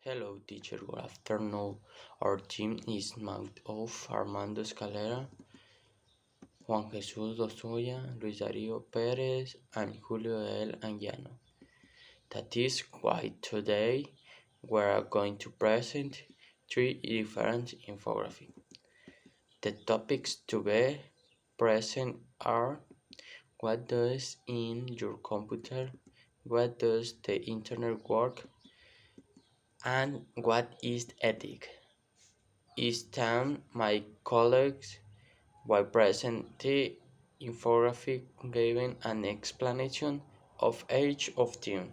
Hello, teacher. Good afternoon. Our team is made of Armando Escalera, Juan Jesús Lozoya, Luis Darío Pérez, and Julio El Anguiano. That is why today we are going to present three different infographics. The topics to be present are: what does in your computer, what does the internet work, and what is ethic. Each time my colleagues will present the infographic giving an explanation of each of them.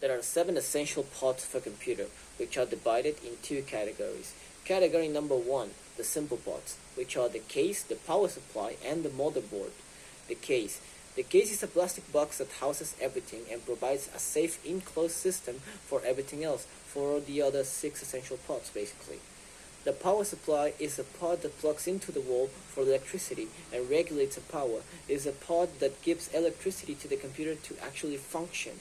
There are 7 essential parts of a computer, which are divided in 2 categories. Category number 1, the simple parts, which are the case, the power supply, and the motherboard. The case. The case is a plastic box that houses everything and provides a safe enclosed system for everything else, for the other 6 essential parts basically. The power supply is a part that plugs into the wall for electricity and regulates the power. It is a part that gives electricity to the computer to actually function.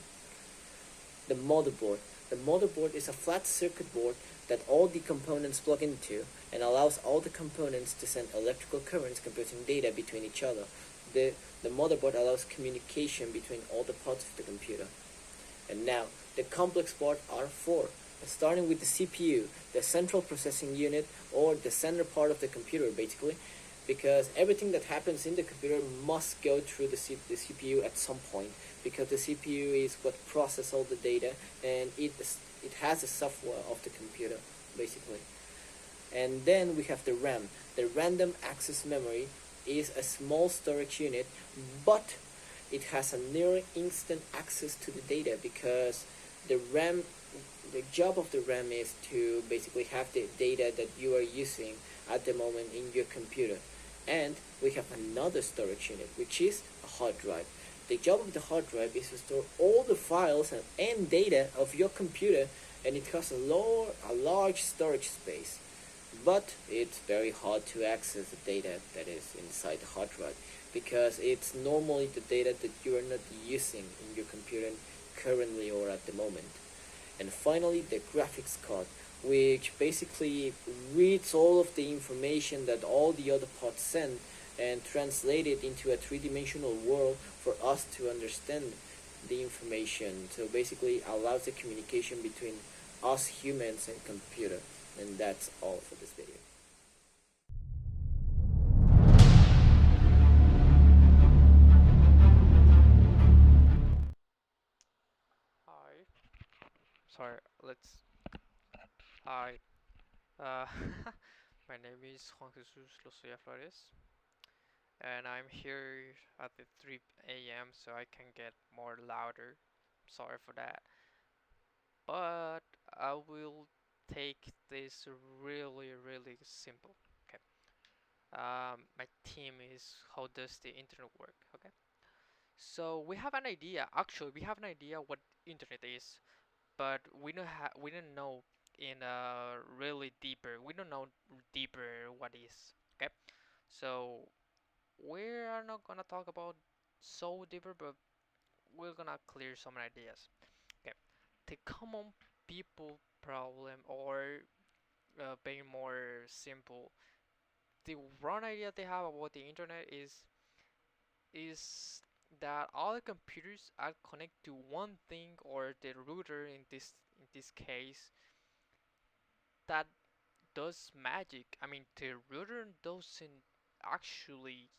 The motherboard. The motherboard is a flat circuit board that all the components plug into and allows all the components to send electrical currents computing data between each other. The, the motherboard allows communication between all the parts of the computer. And now, the complex part are four, starting with the CPU, the central processing unit, or the center part of the computer basically, because everything that happens in the computer must go through the CPU at some point, because the CPU is what processes all the data, and it has the software of the computer basically. And then we have the RAM. The random access memory is a small storage unit, but it has a near instant access to the data, because the RAM the job of the RAM is to basically have the data that you are using at the moment in your computer. And we have another storage unit, which is a hard drive. The job of the hard drive is to store all the files and data of your computer, and it has a large storage space. But it's very hard to access the data that is inside the hard drive, because it's normally the data that you are not using in your computer currently or at the moment. And finally, the graphics card, which basically reads all of the information that all the other parts send and translate it into a three-dimensional world for us to understand the information. So basically allows the communication between us humans and computer. And that's all for this video. Hi. Sorry, let's. Hi. Uh, my name is Juan Jesus Lozoya Flores, and I'm here at the 3 a.m. so I can get more louder. Sorry for that. But I will take this really, really simple. Okay. My theme is how does the internet work? Okay. So we have an idea. Actually, we have an idea what internet is, but we don't know in really deeper. We don't know deeper what is. Okay, so we are not gonna talk about so deeper, but we're gonna clear some ideas. Okay, the common people problem, or being more simple, the wrong idea they have about the internet is that all the computers are connected to one thing, or the router in this case, that does magic. I mean, the router doesn't actually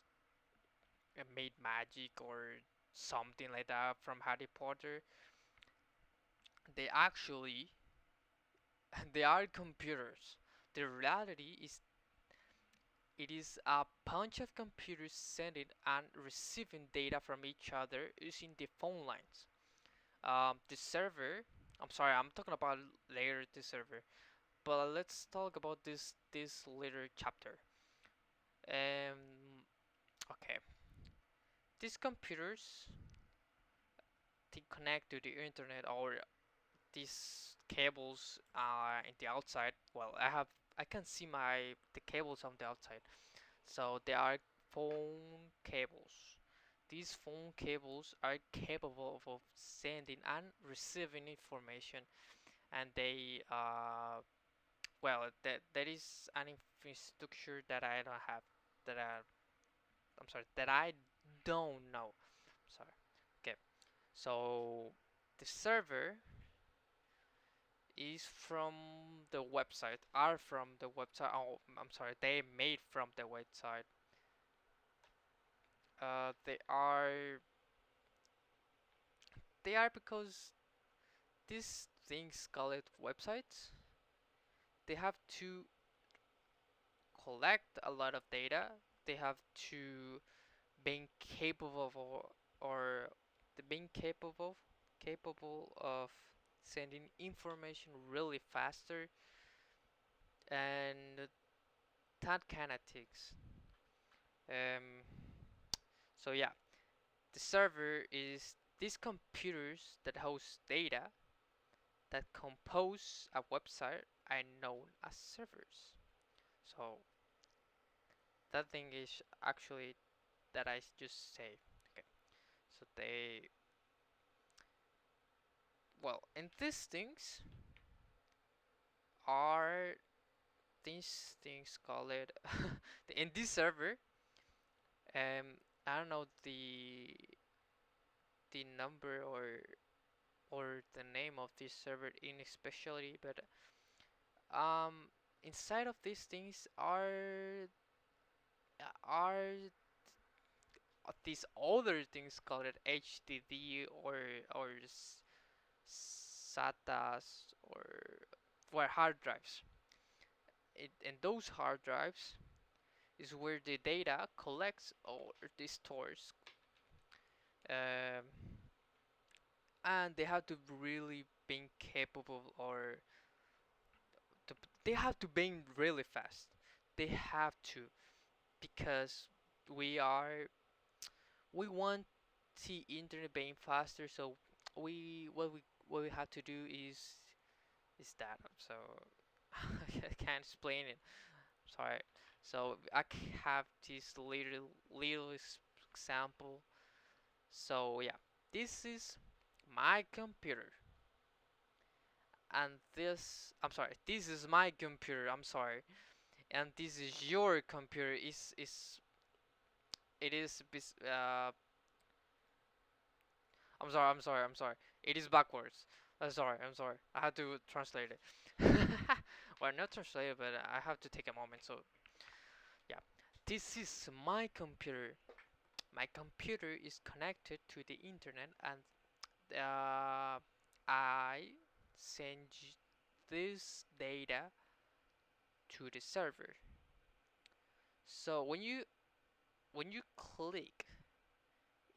made magic or something like that from Harry Potter. They actually they are computers. The reality is it is a bunch of computers sending and receiving data from each other using the phone lines. The server. I'm sorry, I'm talking about later the server. But let's talk about this later chapter. Um, okay. These computers they connect to the internet, or these cables in the outside. Well, I can see the cables on the outside. So they are phone cables. these phone cables are capable of sending and receiving information, and they well, that is an infrastructure that I don't have, that I'm sorry, that I don't know. Sorry. Okay. So the server is from the website, are from the website. Oh, I'm sorry, they made from the website. They are because these things called websites. They have to collect a lot of data. They have to being capable of, or the being capable of sending information really faster, and that kind of things. Um, so yeah, the server is these computers that host data that compose a website are known as servers. So that thing is actually that I just say. Okay, so they, well, and these things are these things call it in this server. I don't know the number or the name of this server in especially, but um inside of these things are these other things called HDD or SATAs or hard drives. And those hard drives is where the data collects or the stores, um, and they have to really be capable, or they have to be really fast. They have to, because we are we want the internet being faster, so what we have to do is that. So I can't explain it. Sorry. So I have this little example. So yeah, this is my computer, and this is my computer. I'm sorry, and this is your computer. Is it is I'm sorry. It is backwards. I'm sorry. I had to translate it. Well, not translate it, but I have to take a moment. So yeah, this is my computer. My computer is connected to the internet, and uh, I send this data to the server. So when you click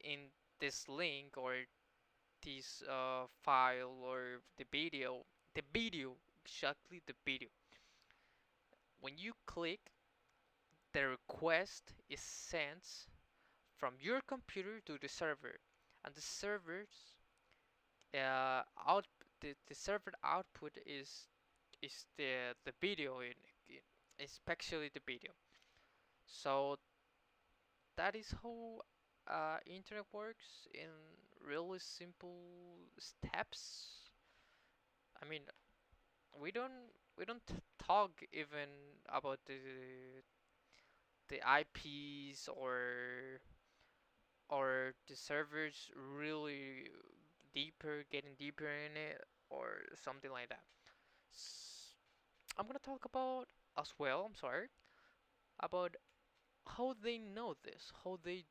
in this link or this file or the video, exactly the video. When you click, the request is sent from your computer to the server, and the server's out the server output is the video in especially the video. So that is how internet works in really simple steps. I mean, we don't talk even about the IPs or the servers really deeper, getting deeper in it or something like that. I'm gonna talk about as well. I'm sorry about how they know this, how they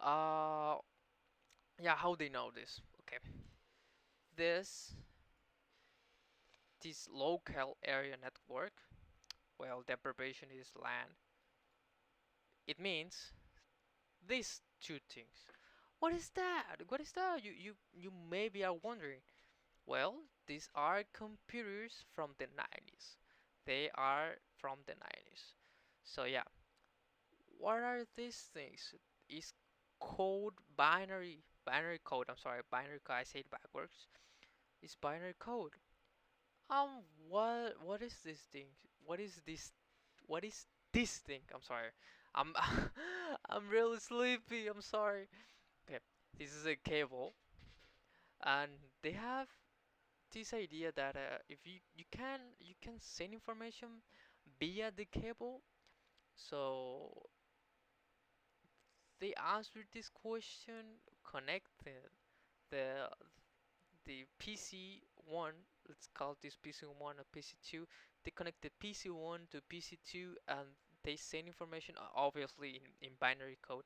uh yeah, how they know this. Okay, this this local area network. Well, the abbreviation is LAN. It means these two things. What is that? What is that? You maybe are wondering. Well, these are computers from the 90s. They are from the 90s. So yeah, what are these things? Is code binary code. I'm sorry, binary code. I said it backwards. It's binary code. What is this thing? What is this? What is this thing? I'm sorry. I'm I'm really sleepy. I'm sorry. Okay, this is a cable, and they have this idea that if you can send information via the cable. So they answered this question, connect the the PC1. Let's call this PC1 or PC2. They connect the PC1 to PC2, and they send information, obviously in binary code,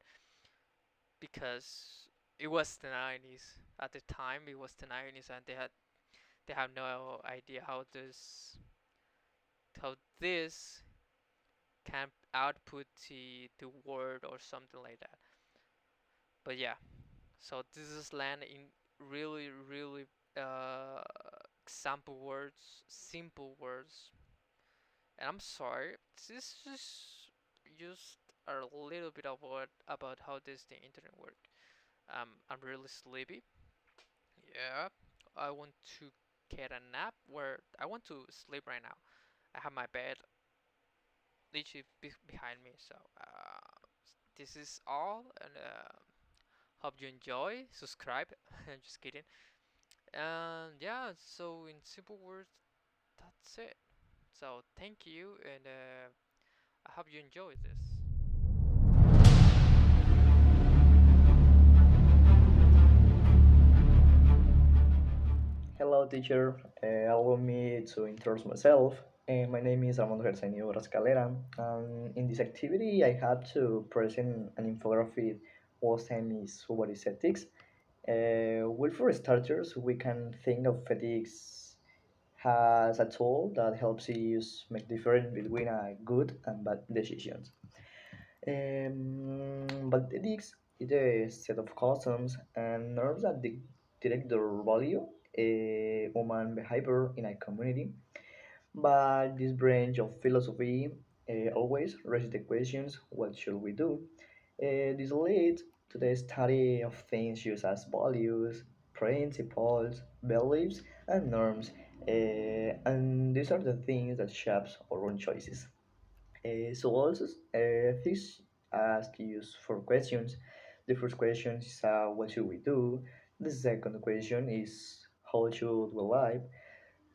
because it was the 90s. At the time it was the 90s, and they have no idea how this can output the word or something like that. But yeah, so this is land in really, really uh, example words, simple words. And I'm sorry, this is just a little bit of what about how this the internet work. I'm really sleepy. Yeah, I want to get a nap. Where I want to sleep right now. I have my bed literally behind me. So this is all, and hope you enjoy. Subscribe. I'm just kidding. And yeah, so in simple words, that's it. So thank you, and I hope you enjoy this. Hello, teacher. Allow me to introduce myself. My name is Wondershare Escalera. In this activity, I had to present an infographic whose name is What is Ethics. Well, for starters, we can think of ethics as a tool that helps you make difference between a good and bad decisions. But ethics is a set of customs and norms that direct the value human behavior in a community. But this branch of philosophy always raises the questions: what should we do? This leads to the study of things such as values, principles, beliefs, and norms. And these are the things that shapes our own choices. So also this ask you for questions. The first question is what should we do? The second question is how should we live?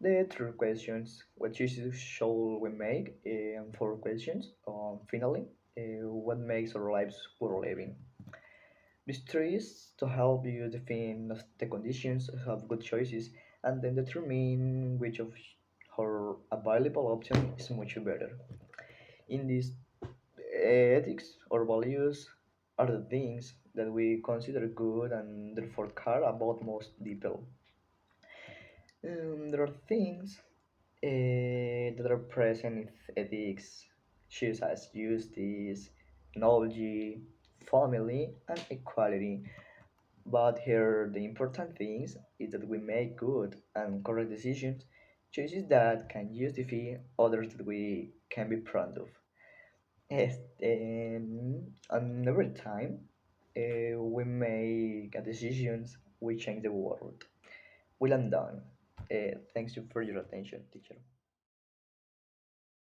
The third questions what choices should we make? And four questions finally what makes our lives worth living? These three is to help you define the conditions, have good choices, and then determine which of our available option is much better. In this ethics or values are the things that we consider good and therefore care about most people. There are things that are present in ethics, such as justice, knowledge, family, and equality. But here, the important things is that we make good and correct decisions, choices that can justify others that we can be proud of. Yes, and every time we make a decisions, we change the world. Well, I'm done. Thanks you for your attention, teacher.